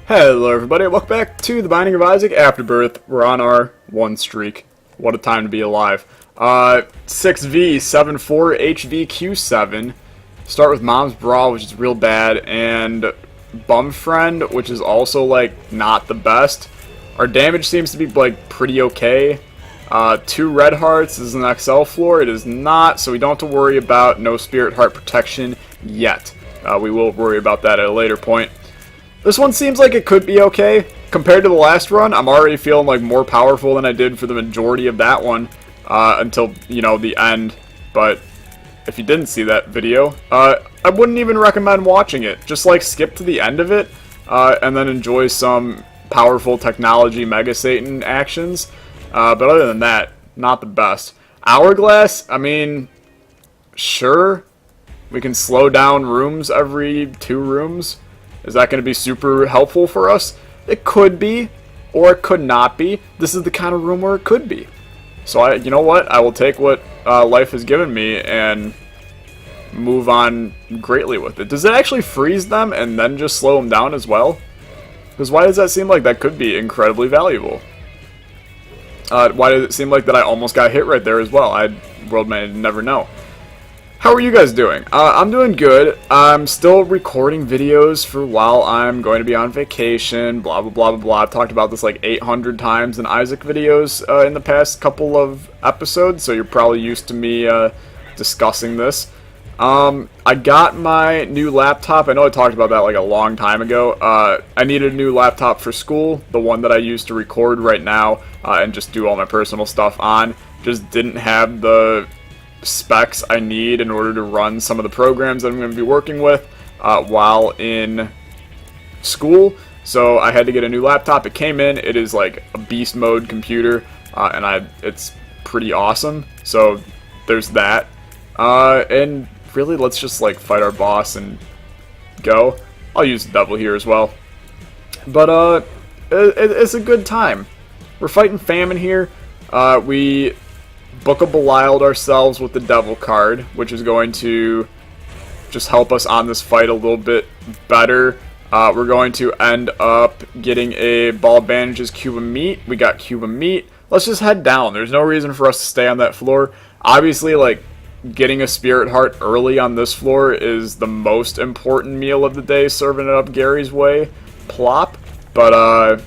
Hello everybody, welcome back to The Binding of Isaac Afterbirth. We're on our one streak. What a time to be alive. 6V74HVQ7. Start with Mom's Brawl, which is real bad, and Bum Friend, which is also, like, not the best. Our damage seems to be, like, pretty okay. 2 red hearts is an XL floor. It is not, so we don't have to worry about no spirit heart protection yet. We will worry about that at a later point. This one seems like it could be okay. Compared to the last run, I'm already feeling like more powerful than I did for the majority of that one until, you know, the end. But if you didn't see that video, I wouldn't even recommend watching it. Just like skip to the end of it and then enjoy some powerful technology Mega Satan actions. But other than that, not the best. Hourglass, I mean, sure. We can slow down rooms every 2 rooms. Is that going to be super helpful for us? It could be, or it could not be. This is the kind of room where it could be. So, you know what? I will take what life has given me and move on greatly with it. Does it actually freeze them and then just slow them down as well? Because why does that seem like that could be incredibly valuable? Why does it seem like that I almost got hit right there as well? World may never know. How are you guys doing? I'm doing good. I'm still recording videos for while I'm going to be on vacation, blah, blah, blah, blah, blah. I've talked about this like 800 times in Isaac videos in the past couple of episodes, so you're probably used to me discussing this. I got my new laptop. I know I talked about that like a long time ago. I needed a new laptop for school, the one that I use to record right now and just do all my personal stuff on. Just didn't have the specs I need in order to run some of the programs that I'm going to be working with while in school. So I had to get a new laptop. It came in. It is like a beast mode computer, and it's pretty awesome. So there's that. And really, let's just like fight our boss and go. I'll use the devil here as well. But it's a good time. We're fighting famine here. We Book of Belialed ourselves with the Devil card, which is going to just help us on this fight a little bit better. We're going to end up getting a Ball of Bandages, Cube of Meat. We got Cube of Meat. Let's just head down. There's no reason for us to stay on that floor. Obviously, like, getting a Spirit Heart early on this floor is the most important meal of the day, serving it up Gary's way. Plop. But,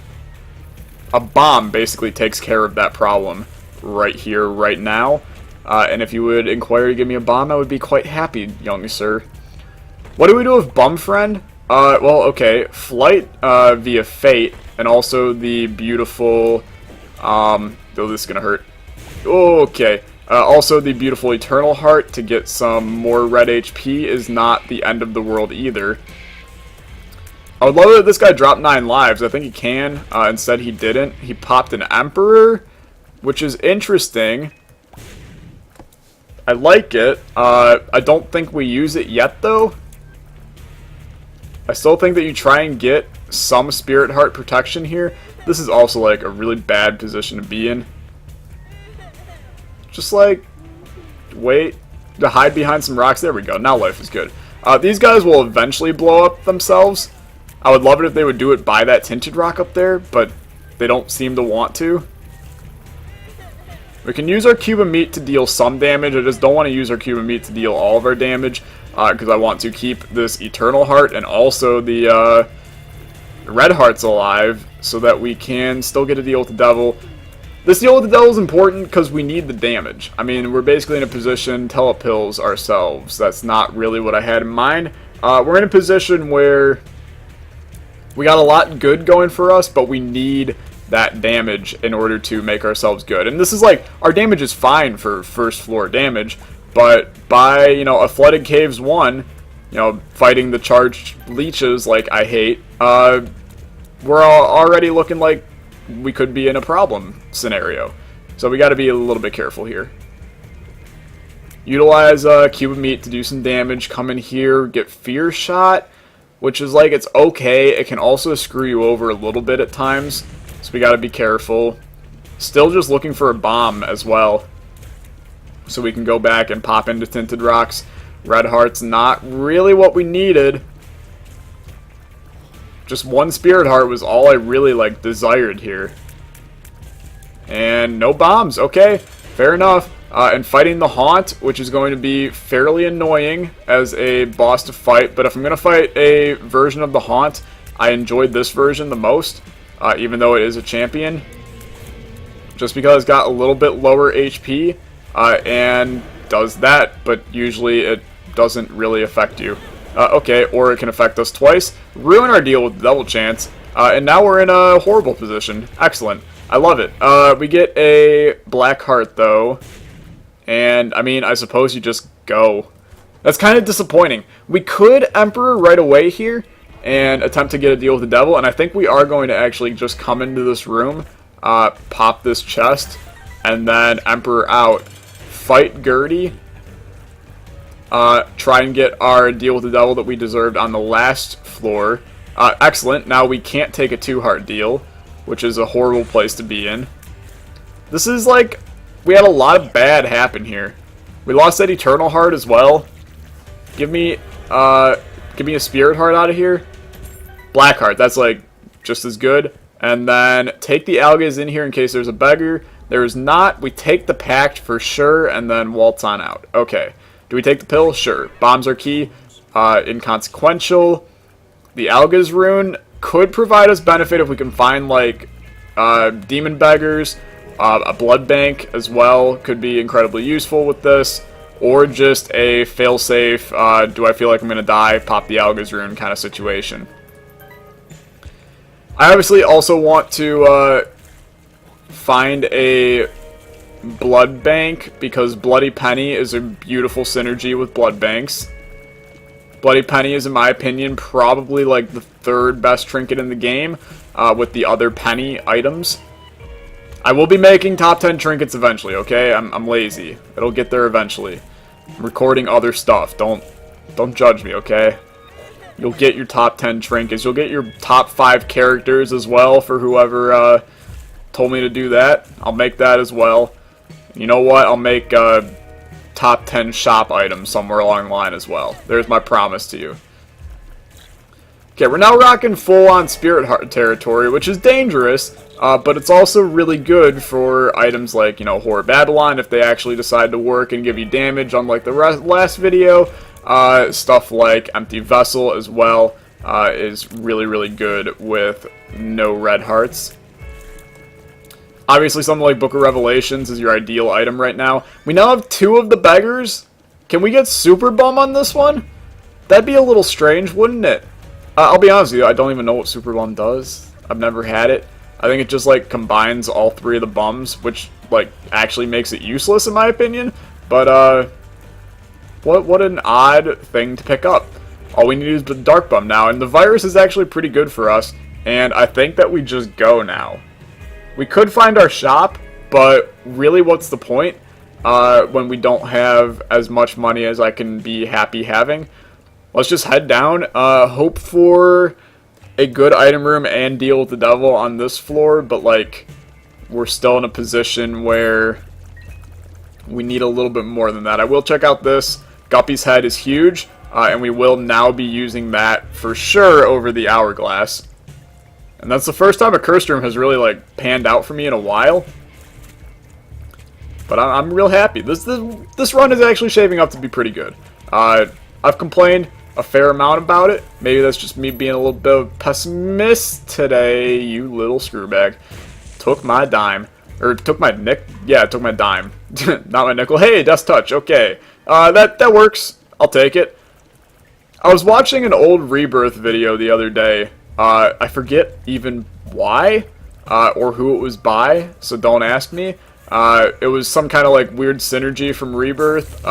a bomb basically takes care of that problem right here, right now. And if you would inquire to give me a bomb, I would be quite happy, young sir. What do we do with Bum Friend? Well, okay, Flight via Fate, and also the beautiful, oh, this is gonna hurt. Okay, also the beautiful Eternal Heart to get some more red HP is not the end of the world either. I would love that this guy dropped 9 lives. I think he can. Instead, he didn't. He popped an Emperor, which is interesting. I like it. I don't think we use it yet, though. I still think that you try and get some Spirit Heart protection here. This is also, like, a really bad position to be in. Just, like, wait. To hide behind some rocks. There we go. Now life is good. These guys will eventually blow up themselves. I would love it if they would do it by that tinted rock up there, but they don't seem to want to. We can use our Cube of Meat to deal some damage. I just don't want to use our Cube of Meat to deal all of our damage, because I want to keep this Eternal Heart and also the Red Hearts alive, so that we can still get a deal with the Devil. This deal with the Devil is important because we need the damage. I mean, we're basically in a position to telepills ourselves. That's not really what I had in mind. We're in a position where we got a lot good going for us, but we need that damage in order to make ourselves good. And this is like, our damage is fine for first floor damage, but by, you know, a Flooded Caves 1, you know, fighting the charged leeches like I hate, we're already looking like we could be in a problem scenario. So we got to be a little bit careful here. Utilize Cube of Meat to do some damage. Come in here, get Fear Shot, which is like, it's okay. It can also screw you over a little bit at times. So we gotta be careful. Still just looking for a bomb as well, so we can go back and pop into Tinted Rocks. Red Heart's not really what we needed. Just one Spirit Heart was all I really, like, desired here. And no bombs. Okay, fair enough. And fighting the Haunt, which is going to be fairly annoying as a boss to fight. But if I'm going to fight a version of the Haunt, I enjoyed this version the most, even though it is a champion. Just because it's got a little bit lower HP, and does that, but usually it doesn't really affect you. Okay, or it can affect us twice, ruin our deal with the double chance, and now we're in a horrible position. Excellent. I love it. We get a black heart, though. And, I mean, I suppose you just go. That's kind of disappointing. We could Emperor right away here and attempt to get a deal with the devil. And I think we are going to actually just come into this room, pop this chest, and then Emperor out. Fight Gertie. Try and get our deal with the devil that we deserved on the last floor. Excellent. Now we can't take a 2-heart deal, which is a horrible place to be in. This is like, we had a lot of bad happen here. We lost that Eternal Heart as well. Give me a Spirit Heart out of here. Black Heart, that's like just as good. And then take the Algas in here in case there's a beggar. There is not. We take the Pact for sure, and then waltz on out. Okay. Do we take the pill? Sure. Bombs are key. Inconsequential. The Algas rune could provide us benefit if we can find, like, demon beggars. A blood bank as well could be incredibly useful with this. Or just a failsafe, do I feel like I'm going to die, pop the Algas rune kind of situation. I obviously also want to find a blood bank, because Bloody Penny is a beautiful synergy with blood banks. Bloody Penny is, in my opinion, probably like the 3rd best trinket in the game, with the other penny items. I will be making top 10 trinkets eventually, okay? I'm lazy. It'll get there eventually. I'm recording other stuff. Don't judge me, okay? You'll get your top 10 trinkets. You'll get your top 5 characters as well for whoever told me to do that. I'll make that as well. You know what? I'll make top 10 shop items somewhere along the line as well. There's my promise to you. Okay, we're now rocking full-on Spirit Heart territory, which is dangerous, but it's also really good for items like, you know, Horror Babylon, if they actually decide to work and give you damage, unlike the last video. Stuff like Empty Vessel as well is really, really good with no red hearts. Obviously, something like Book of Revelations is your ideal item right now. We now have 2 of the beggars. Can we get Super Bum on this one? That'd be a little strange, wouldn't it? I'll be honest with you, I don't even know what Super Bum does. I've never had it. I think it just, like, combines all 3 of the bums, which, like, actually makes it useless in my opinion. But, what an odd thing to pick up. All we need is the Dark Bum now, and the virus is actually pretty good for us, and I think that we just go now. We could find our shop, but really what's the point when we don't have as much money as I can be happy having? Let's just head down, hope for a good item room and deal with the devil on this floor, but like, we're still in a position where we need a little bit more than that. I will check out this. Guppy's head is huge, and we will now be using that for sure over the hourglass. And that's the first time a cursed room has really, like, panned out for me in a while. But I'm real happy. This run is actually shaping up to be pretty good. I've complained a fair amount about it. Maybe that's just me being a little bit of a pessimist today, you little screwbag. Took my dime. Or took my yeah, took my dime. Not my nickel. Hey, Death Touch, okay. That works. I'll take it. I was watching an old Rebirth video the other day. I forget even why, or who it was by, so don't ask me. It was some kind of, like, weird synergy from Rebirth,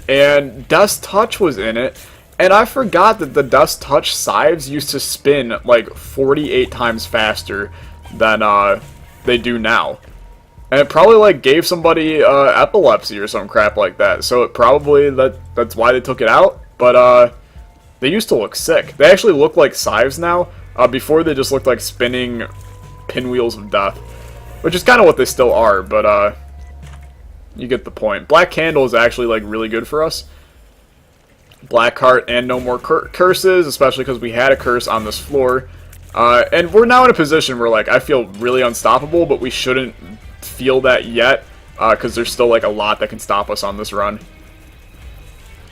and Dust Touch was in it, and I forgot that the Dust Touch scythes used to spin, like, 48 times faster than, they do now. And it probably, like, gave somebody, epilepsy or some crap like that, so it probably, that's why they took it out, but, they used to look sick. They actually look like scythes now. Before they just looked like spinning pinwheels of death. Which is kind of what they still are, but you get the point. Black Candle is actually like really good for us. Blackheart and no more curses, especially because we had a curse on this floor. And we're now in a position where, like, I feel really unstoppable, but we shouldn't feel that yet, because there's still, like, a lot that can stop us on this run.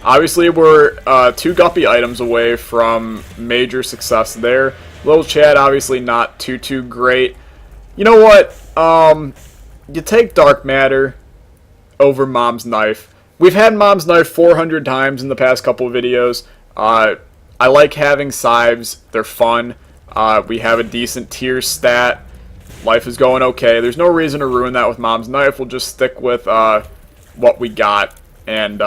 Obviously, we're 2 guppy items away from major success there. Little Chad, obviously not too great. You know what? You take Dark Matter over Mom's Knife. We've had Mom's Knife 400 times in the past couple of videos. I like having Scythes. They're fun. We have a decent tier stat. Life is going okay. There's no reason to ruin that with Mom's Knife. We'll just stick with what we got and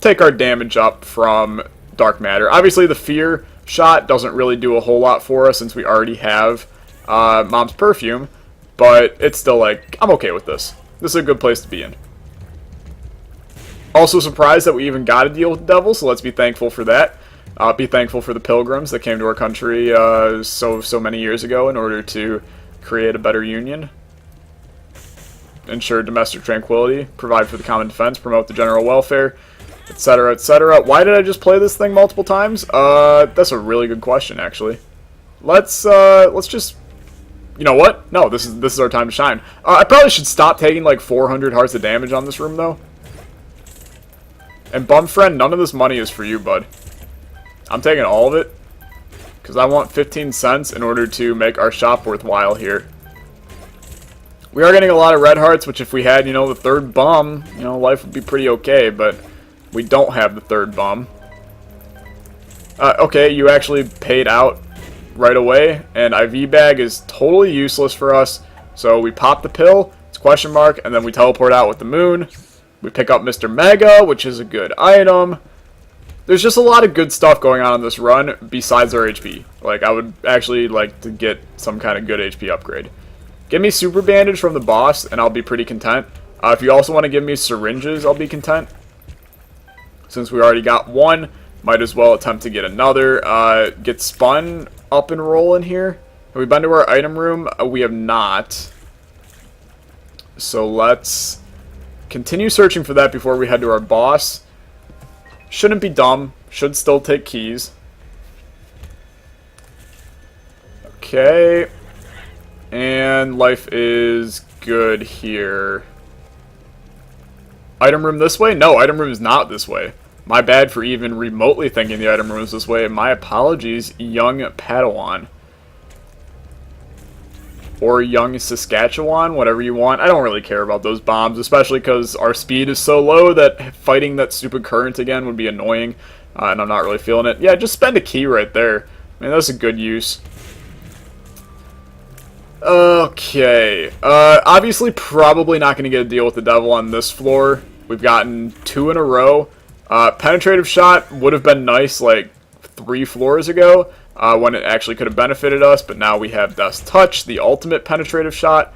take our damage up from Dark Matter. Obviously, the Fear shot doesn't really do a whole lot for us since we already have Mom's Perfume. But it's still like, I'm okay with this. This is a good place to be in. Also surprised that we even got to deal with the devil, so let's be thankful for that. Be thankful for the pilgrims that came to our country so many years ago in order to create a better union. Ensure domestic tranquility, provide for the common defense, promote the general welfare, etc., etc. Why did I just play this thing multiple times? That's a really good question, actually. Let's just... You know what? No, this is our time to shine. I probably should stop taking like 400 hearts of damage on this room, though. And Bum Friend, none of this money is for you, bud. I'm taking all of it, because I want 15 cents in order to make our shop worthwhile here. We are getting a lot of red hearts, which if we had, you know, the 3rd bum, you know, life would be pretty okay, but we don't have the 3rd bum. Okay, you actually paid out right away, and IV bag is totally useless for us, so we pop the pill, it's question mark, and then we teleport out with the moon. We pick up Mr. Mega, which is a good item. There's just a lot of good stuff going on this run besides our HP. Like, I would actually like to get some kind of good HP upgrade. Give me Super Bandage from the boss, and I'll be pretty content. If you also want to give me syringes, I'll be content. Since we already got one, might as well attempt to get another. Get Spun up and rolling here. Have we been to our item room? We have not. So let's continue searching for that before we head to our boss. Shouldn't be dumb. Should still take keys. Okay. And life is good here. Item room this way? No, item room is not this way. My bad for even remotely thinking the item room is this way. My apologies, young Padawan. Or young Saskatchewan, whatever you want. I don't really care about those bombs, especially because our speed is so low that fighting that stupid current again would be annoying, and I'm not really feeling it. Yeah, just spend a key right there. I mean, that's a good use. Okay. Obviously, probably not going to get a deal with the devil on this floor. We've gotten 2 in a row. Penetrative shot would have been nice, like, 3 floors ago. When it actually could have benefited us, but now we have Death's Touch, the ultimate penetrative shot.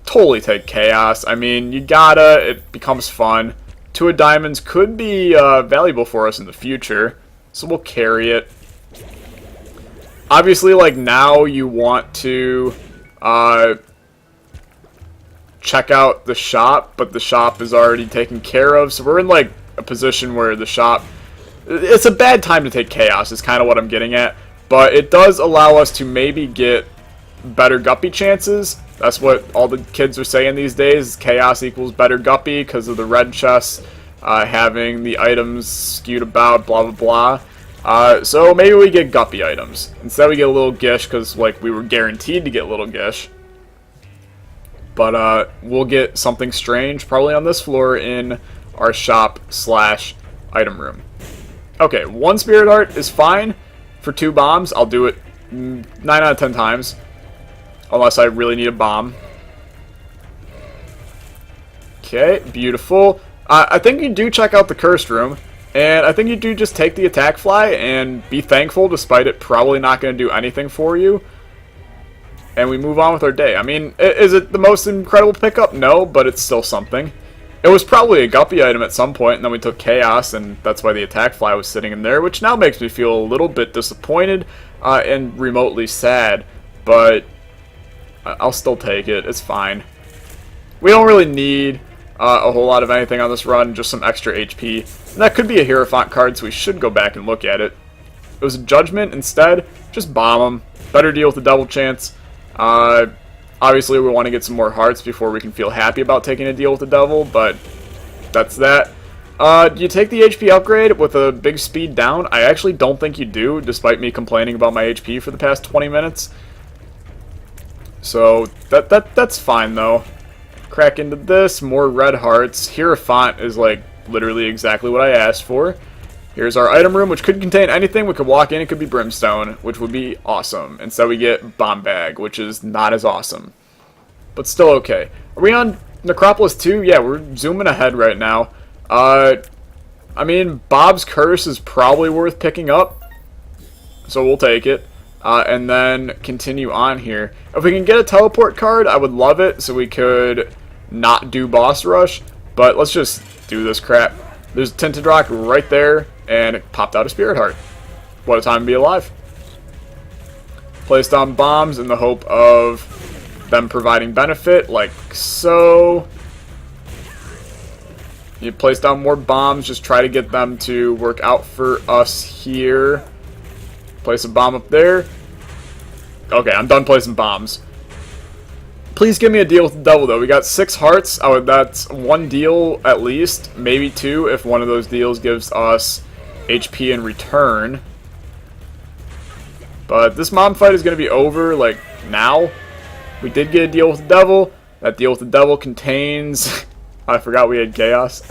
Totally take Chaos. I mean, you gotta, it becomes fun. 2 of Diamonds could be valuable for us in the future, so we'll carry it. Obviously, like, now you want to check out the shop, but the shop is already taken care of, so we're in, like, a position where the shop... It's a bad time to take Chaos, is kind of what I'm getting at. But it does allow us to maybe get better guppy chances. That's what all the kids are saying these days. Chaos equals better guppy because of the red chests having the items skewed about, blah, blah, blah. So maybe we get guppy items. Instead we get a little gish because like we were guaranteed to get little gish. But we'll get something strange probably on this floor in our shop / item room. Okay, 1 Spirit Heart is fine. For 2 bombs, I'll do it 9 out of 10 times. Unless I really need a bomb. Okay, beautiful. I think you do check out the Cursed Room. And I think you do just take the Attack Fly and be thankful despite it probably not going to do anything for you. And we move on with our day. I mean, is it the most incredible pickup? No, but it's still something. It was probably a guppy item at some point, and then we took Chaos, and that's why the Attack Fly was sitting in there, which now makes me feel a little bit disappointed and remotely sad, but I'll still take it. It's fine. We don't really need a whole lot of anything on this run, just some extra HP. And that could be a Hierophant card, so we should go back and look at it. It was a Judgment instead. Just bomb him. Better deal with the double chance. Obviously, we want to get some more hearts before we can feel happy about taking a deal with the devil, but that's that. Do you take the HP upgrade with a big speed down? I actually don't think you do, despite me complaining about my HP for the past 20 minutes. So, that's fine, though. Crack into this, more red hearts. Hierophant is, like, literally exactly what I asked for. Here's our item room, which could contain anything. We could walk in, it could be Brimstone, which would be awesome. Instead, we get Bomb Bag, which is not as awesome. But still okay. Are we on Necropolis 2? Yeah, we're zooming ahead right now. I mean, Bob's Curse is probably worth picking up, so we'll take it. And then continue on here. If we can get a teleport card, I would love it, so we could not do Boss Rush. But let's just do this crap. There's a Tinted Rock right there, and it popped out a Spirit Heart. What a time to be alive. Placed on bombs in the hope of them providing benefit, like so. You place down more bombs, just try to get them to work out for us here. Place a bomb up there. Okay, I'm done placing bombs. Please give me a deal with the devil, though. We got 6 hearts. Oh, that's 1 deal at least. Maybe 2 if one of those deals gives us HP in return. But this mom fight is going to be over, like, now. We did get a deal with the devil. That deal with the devil contains... I forgot we had Chaos.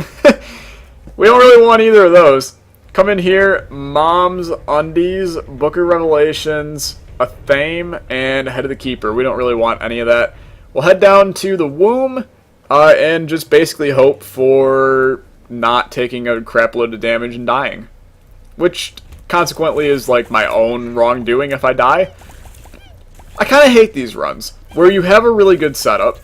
We don't really want either of those. Come in here, Mom's Undies, Booker Revelations, a Thame, and Head of the Keeper. We don't really want any of that. We'll head down to the Womb, and just basically hope for not taking a crap load of damage and dying. Which, consequently, is like my own wrongdoing if I die. I kind of hate these runs, where you have a really good setup,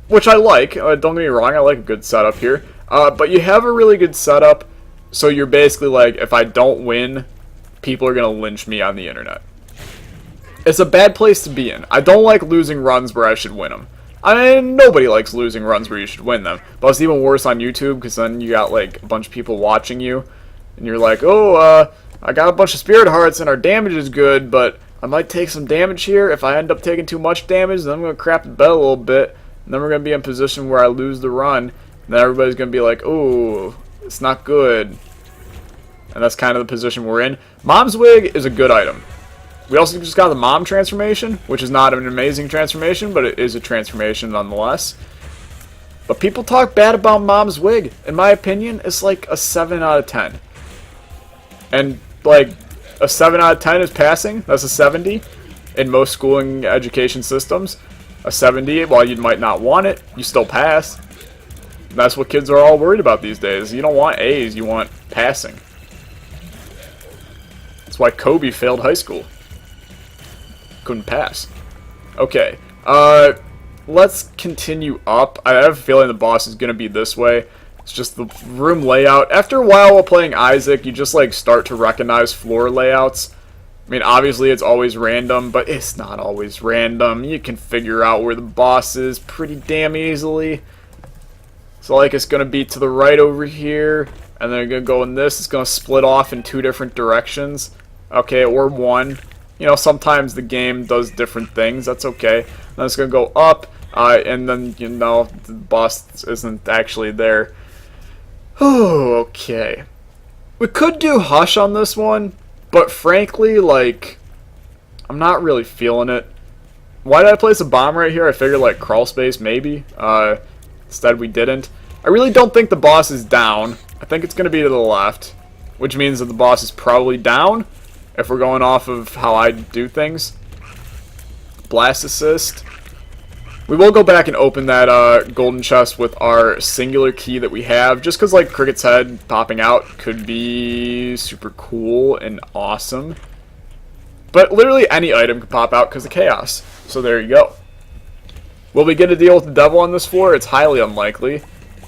which I like. Don't get me wrong, I like a good setup here. But you have a really good setup, so you're basically like, if I don't win, people are going to lynch me on the internet. It's a bad place to be in. I don't like losing runs where I should win them. I mean, nobody likes losing runs where you should win them. But it's even worse on YouTube, because then you got like a bunch of people watching you, and you're like, oh, I got a bunch of Spirit Hearts, and our damage is good, but I might take some damage here. If I end up taking too much damage, then I'm going to crap the bed a little bit, and then we're going to be in a position where I lose the run, and then everybody's going to be like, oh, it's not good. And that's kind of the position we're in. Mom's Wig is a good item. We also just got the Mom transformation, which is not an amazing transformation, but it is a transformation nonetheless. But people talk bad about Mom's Wig. In my opinion, it's like a 7 out of 10. And, like, a 7 out of 10 is passing. That's a 70 in most schooling education systems. A 70, while you might not want it, you still pass. And that's what kids are all worried about these days. You don't want A's, you want passing. That's why Kobe failed high school. Couldn't pass. Okay. Let's continue up. I have a feeling the boss is going to be this way. It's just the room layout. After a while while playing Isaac, you just like start to recognize floor layouts. I mean, obviously it's always random, but it's not always random. You can figure out where the boss is pretty damn easily. So like it's going to be to the right over here, and then you're going to go in this. It's going to split off in 2 different directions. Okay, or 1. You know, sometimes the game does different things. That's okay. Then it's going to go up, and then, you know, the boss isn't actually there. Oh, okay. We could do Hush on this one, but frankly, like, I'm not really feeling it. Why did I place a bomb right here? I figured, like, crawl space, maybe. Instead, we didn't. I really don't think the boss is down. I think it's going to be to the left, which means that the boss is probably down. If we're going off of how I do things. Blast assist. We will go back and open that golden chest with our singular key that we have. Just because, like, Cricket's head popping out could be super cool and awesome. But literally any item could pop out because of chaos. So there you go. Will we get a deal with the devil on this floor? It's highly unlikely.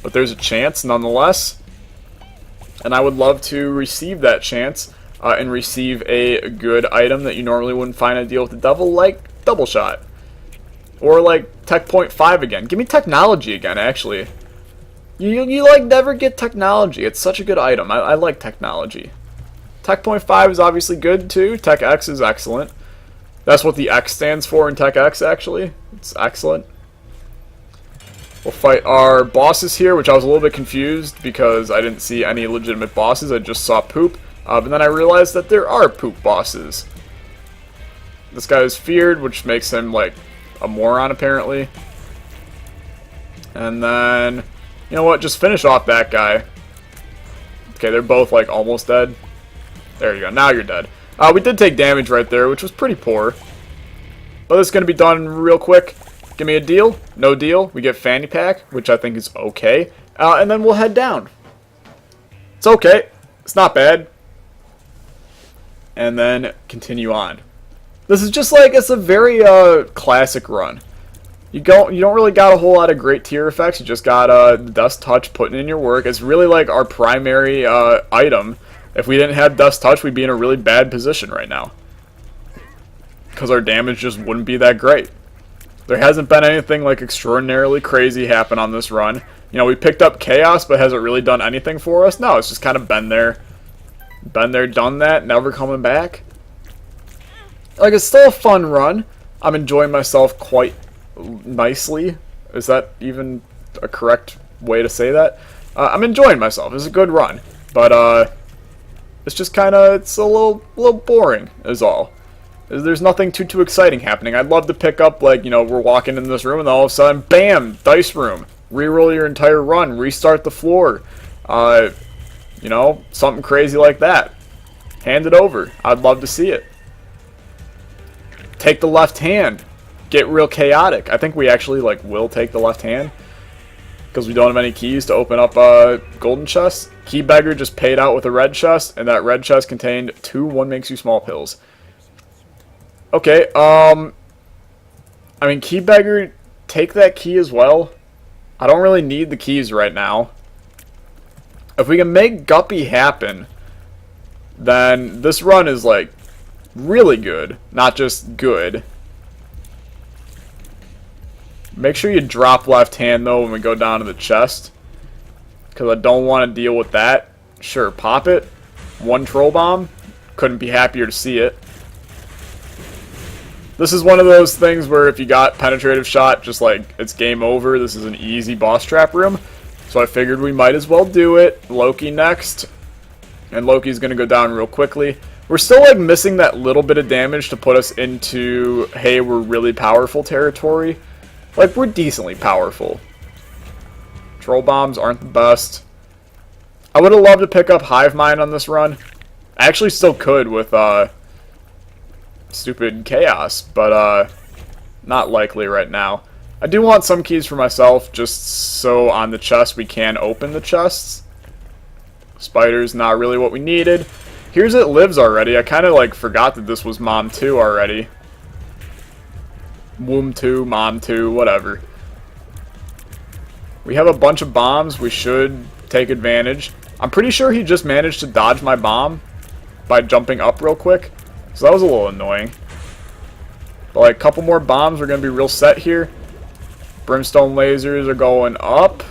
But there's a chance nonetheless. And I would love to receive that chance. And receive a good item that you normally wouldn't find a deal with the devil, like Double Shot. Or like Tech Point 5 again. Give me technology again, actually. You like never get technology. It's such a good item. I like technology. Tech point 5 is obviously good too. Tech X is excellent. That's what the X stands for in Tech X, actually. It's excellent. We'll fight our bosses here, which I was a little bit confused because I didn't see any legitimate bosses. I just saw poop. But then I realized that there are poop bosses. This guy is feared, which makes him like a moron, apparently. And then, you know what? Just finish off that guy. Okay, they're both like almost dead. There you go. Now you're dead. We did take damage right there, which was pretty poor. But it's going to be done real quick. Give me a deal. No deal. We get fanny pack, which I think is okay. And then we'll head down. It's okay. It's not bad. And then continue on. This is just like, it's a very classic run. You don't really got a whole lot of great tier effects. You just got Dust Touch putting in your work. It's really like our primary item. If we didn't have Dust Touch, we'd be in a really bad position right now. Because our damage just wouldn't be that great. There hasn't been anything like extraordinarily crazy happen on this run. You know, we picked up Chaos, but has it really done anything for us? No, it's just kind of been there. Been there, done that, never coming back. Like, it's still a fun run. I'm enjoying myself quite nicely. Is that even a correct way to say that? I'm enjoying myself. It's a good run. But, it's just kind of, it's a little boring, is all. There's nothing too exciting happening. I'd love to pick up, like, you know, we're walking in this room and all of a sudden, bam, dice room. Reroll your entire run, restart the floor. You know, something crazy like that. Hand it over. I'd love to see it. Take the left hand. Get real chaotic. I think we actually, like, will take the left hand. Because we don't have any keys to open up golden chests. Key Beggar just paid out with a red chest, and that red chest contained 2 One Makes You Small pills. Okay, I mean, Key Beggar, take that key as well. I don't really need the keys right now. If we can make Guppy happen, then this run is, like, really good. Not just good. Make sure you drop left hand, though, when we go down to the chest. Because I don't want to deal with that. Sure, pop it. 1 Troll Bomb. Couldn't be happier to see it. This is one of those things where if you got Penetrative Shot, just like, it's game over. This is an easy boss trap room. So I figured we might as well do it. Loki next. And Loki's going to go down real quickly. We're still, like, missing that little bit of damage to put us into, hey, we're really powerful territory. Like, we're decently powerful. Troll Bombs aren't the best. I would have loved to pick up Hive Mind on this run. I actually still could with, stupid Chaos, but, not likely right now. I do want some keys for myself, just so on the chest we can open the chests. Spider's not really what we needed. Here's It Lives already. I kind of, like, forgot that this was Mom 2 already. Womb 2, Mom 2, whatever. We have a bunch of bombs. We should take advantage. I'm pretty sure he just managed to dodge my bomb by jumping up real quick. So that was a little annoying. But, like, a couple more bombs. We're going to be real set here. Brimstone lasers are going up.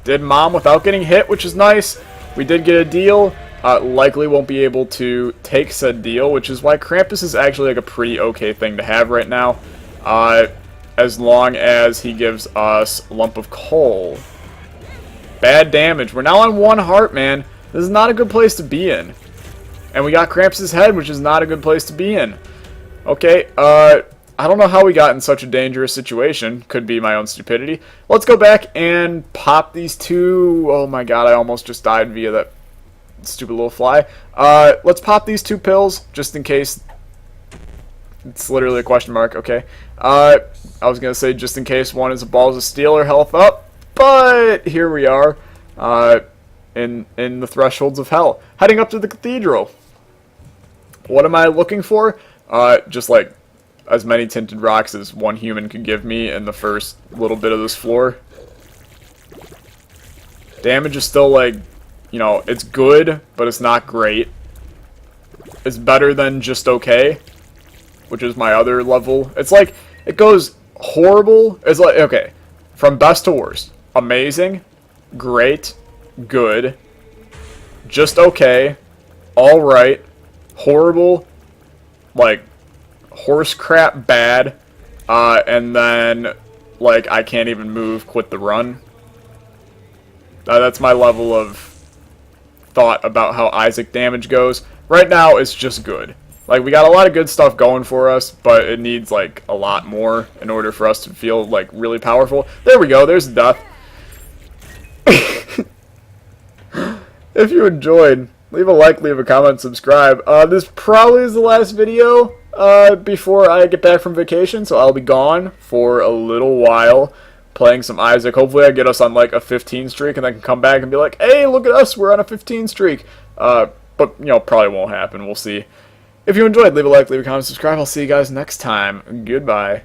Did Mom without getting hit, which is nice. We did get a deal. Likely won't be able to take said deal, which is why Krampus is actually like a pretty okay thing to have right now. As long as he gives us a lump of coal. Bad damage. We're now on 1 heart, man. This is not a good place to be in. And we got Krampus' head, which is not a good place to be in. Okay, I don't know how we got in such a dangerous situation. Could be my own stupidity. Let's go back and pop these 2. Oh my god, I almost just died via that stupid little fly. Let's pop these 2 pills, just in case. It's literally a question mark, okay. I was going to say just in case one is a balls of steel or health up, but here we are, in the thresholds of hell. Heading up to the cathedral. What am I looking for? Just like as many tinted rocks as one human could give me in the first little bit of this floor. Damage is still like, you know, it's good, but it's not great. It's better than just okay, which is my other level. It's like, it goes horrible. It's like, okay, from best to worst. Amazing, great, good, just okay, alright, horrible, like, horse crap bad, and then, like, I can't even move, quit the run. That's my level of thought about how Isaac damage goes. Right now, it's just good. Like, we got a lot of good stuff going for us, but it needs, like, a lot more in order for us to feel, like, really powerful. There we go, there's death. If you enjoyed, leave a like, leave a comment, subscribe. This probably is the last video before I get back from vacation, so I'll be gone for a little while playing some Isaac. Hopefully I get us on like a 15 streak and I can come back and be like, hey, look at us, we're on a 15 streak. But, you know, probably won't happen. We'll see. If you enjoyed, leave a like, leave a comment, subscribe. I'll see you guys next time. Goodbye.